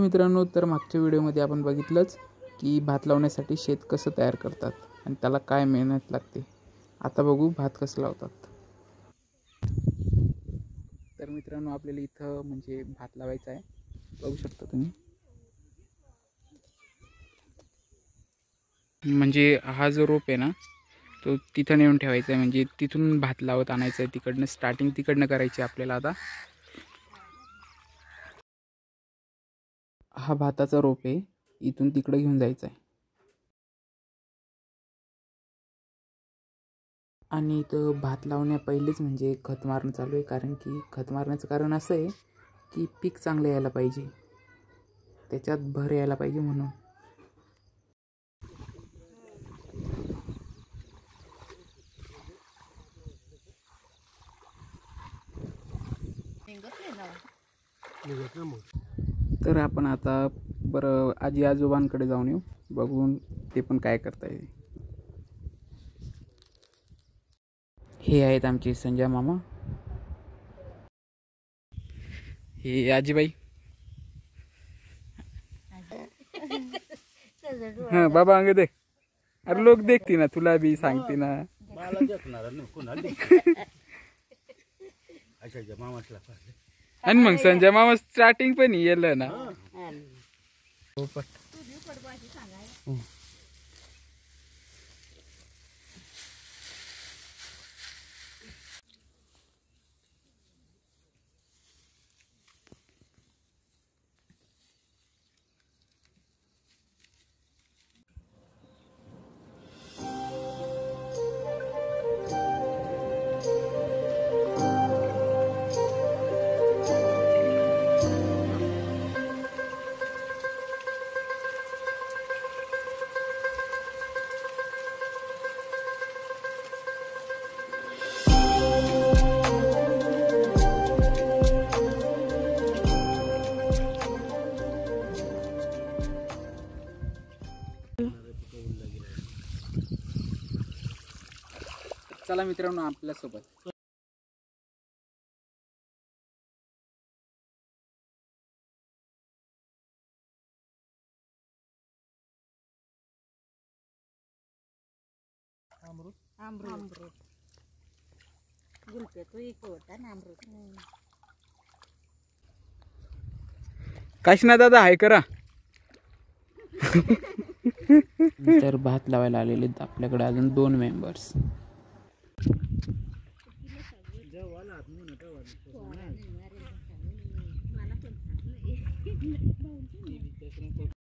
मित्रांनो, तर मागच्या व्हिडिओमध्ये आपण बघितलंच की भात लावण्यासाठी शेत कसं तयार करतात आणि त्याला काय मेहनत लागते. आता बघू भात कसं लावतात. तर मित्रांनो, आपल्याला इथं म्हणजे भात लावायचा आहे. बघू शकता तुम्ही. म्हणजे हा जो रोप आहे ना, तो तिथं नेऊन ठेवायचा आहे. म्हणजे तिथून भात लावत आणायचं आहे. तिकडनं स्टार्टिंग तिकडनं करायची आपल्याला. आता हा भाताचा रोप आहे, इथून तिकडे घेऊन जायचा आहे. आणि इथं भात लावण्या पहिलेच म्हणजे खत मारणं चालू आहे. कारण की खत मारण्याचं कारण असं आहे की पीक चांगलं यायला पाहिजे, त्याच्यात भर यायला पाहिजे म्हणून. तर आपण आता बरं आजी आजोबांकडे जाऊन येऊ, बघून ते पण काय करताय. हे आहेत आमचे संजय मामा, हे आजीबाई. हां बाबा अंग दे. अरे लोक देखती ना, तुला बी सांगते ना. आणि मग संजय मामा स्टार्टिंग पण येलं ना. चला मित्रांनो, आपल्यासोबत काशीना दादा हाय करा. तर भात लावायला आलेले आपल्याकडे अजून 2 मेंबर्स.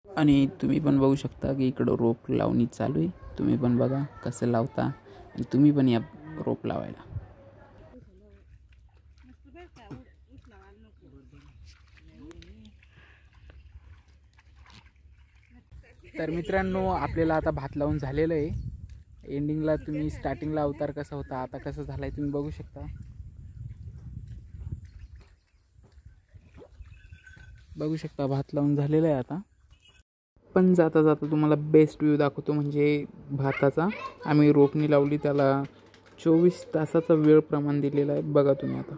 आणि तुम्ही पण बघू शकता की इकडं रोप लावणी चालू आहे. तुम्ही पण बघा कसं लावता आणि तुम्ही पण या रोप लावायला. तर मित्रांनो, आपल्याला आता भात लावून झालेलं आहे. एंडिंगला तुम्ही स्टार्टिंगला अवतार कसा होता, आता कसं झालाय तुम्ही बघू शकता. बघू शकता भात लावून झालेलं आहे आता. पण जाता जाता तुम्हाला बेस्ट व्ह्यू दाखवतो, म्हणजे भाताचा. आम्ही रोपणी लावली, त्याला 24 तासाचा वेळ प्रमाण दिलेला आहे. बघा तुम्ही आता.